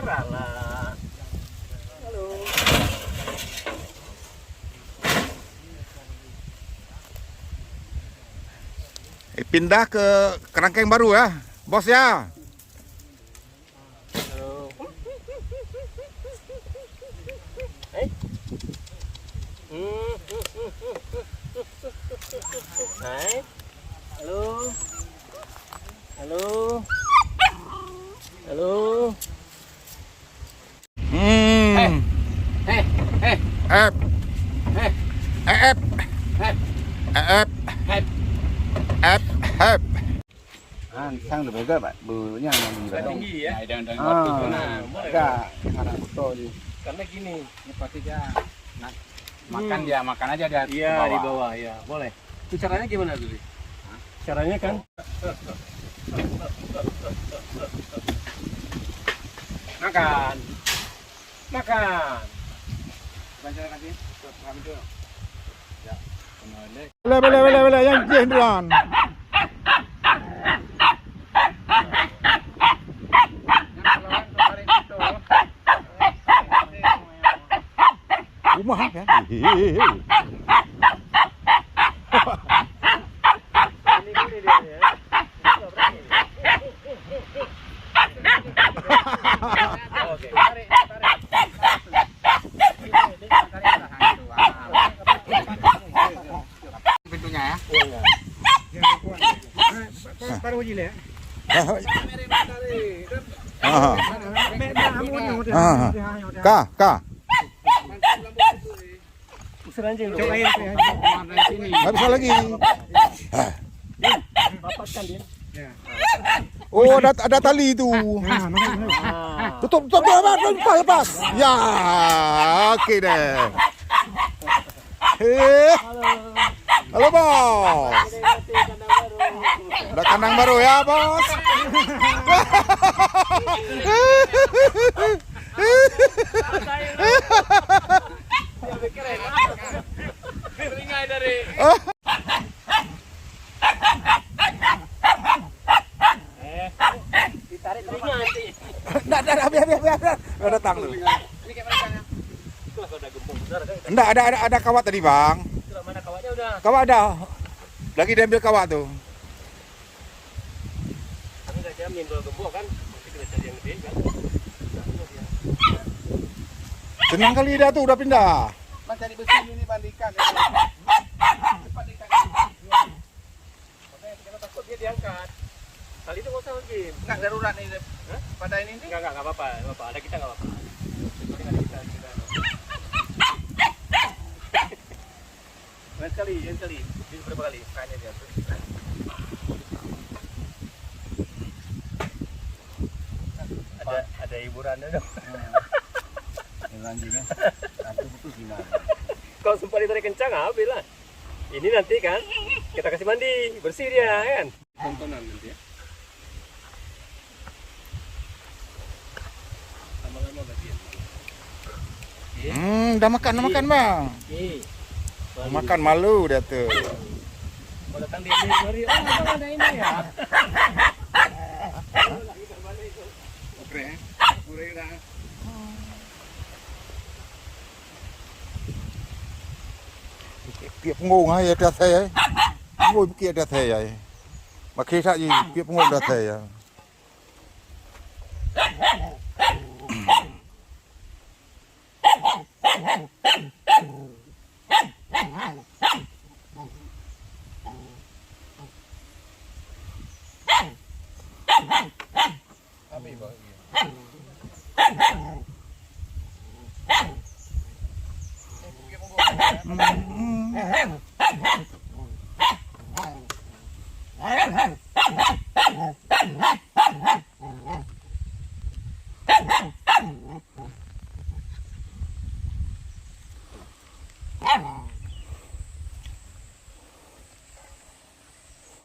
Alah. Halo. Pindah ke kerangkeng baru ya, bos ya. Halo. Hai. Hai. Halo. Halo. Halo. Hmm. Eh. Ep. Eh. Ep. Ep. Ep. Ep. Sang được với bạn bulunya yang Tinggi ya. dan Nah, enggak anak betul di karena gini. ini pasti dia makan dia makan aja dia Iya, di bawah ya. Boleh. Itu caranya gimana dulu? Caranya kan makan. Makan. baca kasih kami dulu ya Boleh, yang jenderal. Rumah kan? Ini dia ya. Oke. pintunya ya Paruh aja ya. Kah. Usir anjing lu. dari sini Nggak bisa lagi. Rapatkan dia. Oh, ada tali itu. Tutup, lepas. Ya, oke deh. Halo bos. Ada kandang baru ya bos. Keringai dari. Ditarik telinga nanti. Biar. Datang dulu. ini kayak mereka Itulah kalau udah gembung besar kan. Enggak, ada kawat tadi bang. Itulah mana kawatnya udah. Kawat ada. Lagi diambil kawat tuh. Kami nggak jamin kalau gembok kan. Nanti kita cari yang gede kan. Senang kali dia tuh udah pindah. Mas cari besi ini bandingkan cepat ikan Makanya kita takut dia diangkat. Kali itu nggak usah lagi. enggak darurat nih pada ini Enggak apa-apa. Ada kita nggak apa-apa. Ada kita. Yang kali. Ini berapa kali? Kayaknya dia. Ada hiburannya dong. lanjutnya satu putus gimana Kalau sempat ditarik kencang, habis lah. Ini nanti kan kita kasih mandi, bersih dia kan. tontonan nanti ya Lama-lama berarti ya. Udah makan bang. Makan malu dia tuh. Kalau datang di sini, sorry. Oh, ada ini ya. oke udah Kiệp ngô ngay ra thế ấy, ngồi kia ra thế ấy, mà khi sao gì kiệp ngô ra thế à?